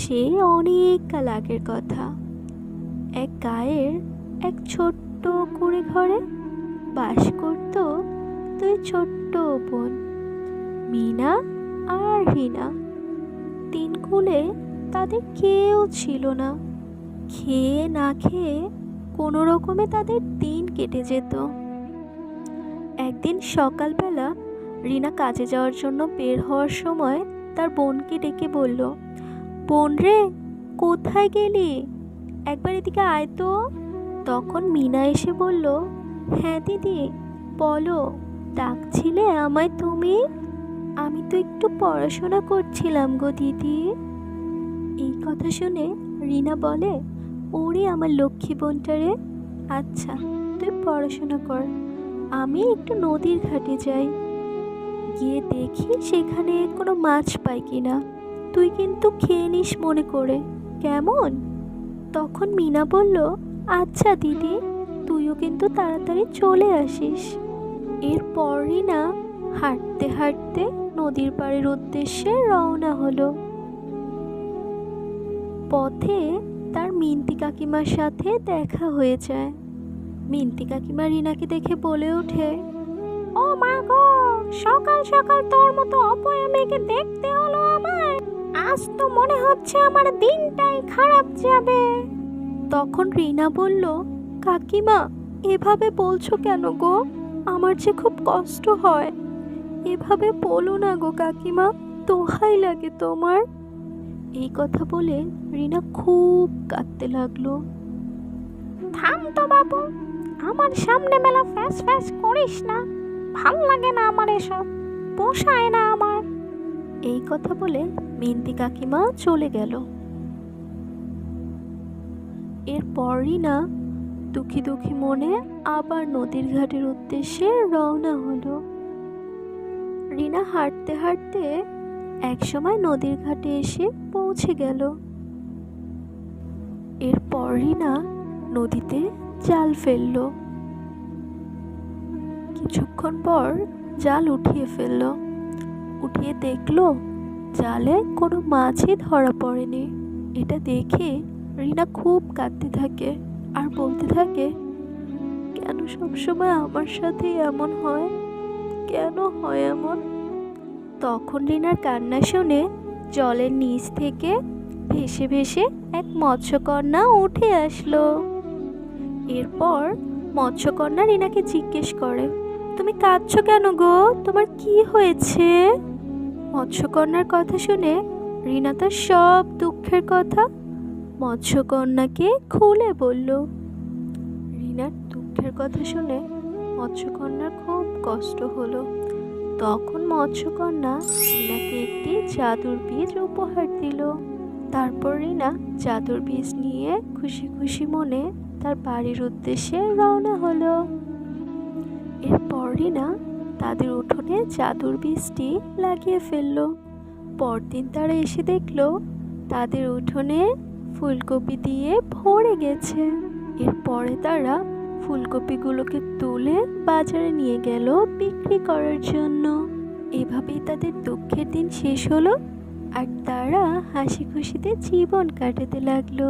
সে অনেক কাল আগের কথা। এক গায়ের এক ছোট্ট কুঁড়ে ঘরে বাস করত দুই ছোট্ট বোন, মিনা আর হিনা। তিন কুলে তাদের কেউ ছিল না। খেয়ে না খেয়ে কোনো রকমে তাদের দিন কেটে যেত। একদিন সকালবেলা রিনা কাজে যাওয়ার জন্য বের হওয়ার সময় তার বোনকে ডেকে বলল, বোন রে, কোথায় গেলি? একবার এদিকে আয় তো। তখন মিনা এসে বলল, হ্যাঁ দিদি বলো, ডাকছিলে আমায় তুমি? আমি তো একটু পড়াশোনা করছিলাম গো দিদি। এই কথা শুনে রিনা বলে, ওরে আমার লক্ষ্মী বোনটা রে, আচ্ছা তুই পড়াশোনা কর, আমি একটু নদীর ঘাটে যাই, গিয়ে দেখি সেখানে কোনো মাছ পাই কিনা। তুই কিন্তু খেয়ে নিস মনে করে, কেমন? তখন মিনা বলল, আচ্ছা দিদি, তুইও কিন্তু তাড়াতাড়ি চলে আসিস। এরপর রিনা হাঁটতে হাঁটতে নদীর পাড়ের উদ্দেশ্যে রওনা হলো। পথে তার মিনতি কাকিমার সাথে দেখা হয়ে যায়। মিনতি কাকিমা রিনাকে দেখে বলে ওঠে, ও মা গো, সকাল সকাল তোর মতো অপয়া মেয়েকে দেখতে হলো আমায়। আজ তো মনে হচ্ছে আমার দিনটাই খারাপ যাবে। তখন রিনা বলল, কাকিমা এভাবে বলছো কেন গো? আমার যে খুব কষ্ট হয়। এভাবে বলো না গো কাকিমা, দোহাই লাগে তোমার। এই কথা বলে রিনা খুব কাঁদতে লাগলো। থাম তো বাবু, আমার সামনে মেলা ফ্যাস ফ্যাস করিস না, ভাল লাগে না আমার এসব, পোষায় না আমার। এই কথা বলে মিনতি কাকিমা চলে গেল। এরপর রিনা দুঃখী দুঃখী মনে আবার নদীর ঘাটের উদ্দেশ্যে রওনা হলো। রিনা হাঁটতে হাঁটতে একসময় নদীর ঘাটে এসে পৌঁছে গেল। এরপর রিনা নদীতে জাল ফেললো। কিছুক্ষণ পর জাল উঠিয়ে ফেললো। উঠিয়ে দেখলো জালে কোনো মাছই ধরা পড়েনি। এটা দেখে রিনা খুব কাঁদতে থাকে আর বলতে থাকে, কেন সবসময় আমার সাথে এমন হয়, কেন হয় এমন? তখন রিনার কান্না শুনে জলের নিচ থেকে ভেসে ভেসে এক মৎস্যকন্যা উঠে আসলো। এরপর মৎস্যকন্যা রিনাকে জিজ্ঞেস করে, তুমি কাঁদছো কেন গো, তোমার কি হয়েছে? মৎস্যকন্যার কথা শুনে রিনা তার সব দুঃখের কথা মৎস্যকন্যাকে খুলে বলল। রিনার দুঃখের কথা শুনে মৎস্যকন্যার খুব কষ্ট হলো। তখন মৎস্যকন্যা রিনাকে একটি জাদুর বীজ উপহার দিল। তারপর রিনা জাদুর বীজ নিয়ে খুশি খুশি মনে তার বাড়ির উদ্দেশ্যে রওনা হলো। এরপর রিনা তাদের উঠোনে জাদুর বীজটি লাগিয়ে ফেলল। পরদিন তারা এসে দেখলো তাদের উঠোনে ফুলকপি দিয়ে ভরে গেছে। এরপরে তারা ফুলকপিগুলোকে তুলে বাজারে নিয়ে গেল বিক্রি করার জন্য। এভাবেই তাদের দুঃখের দিন শেষ হলো আর তারা হাসি খুশিতে জীবন কাটাতে লাগলো।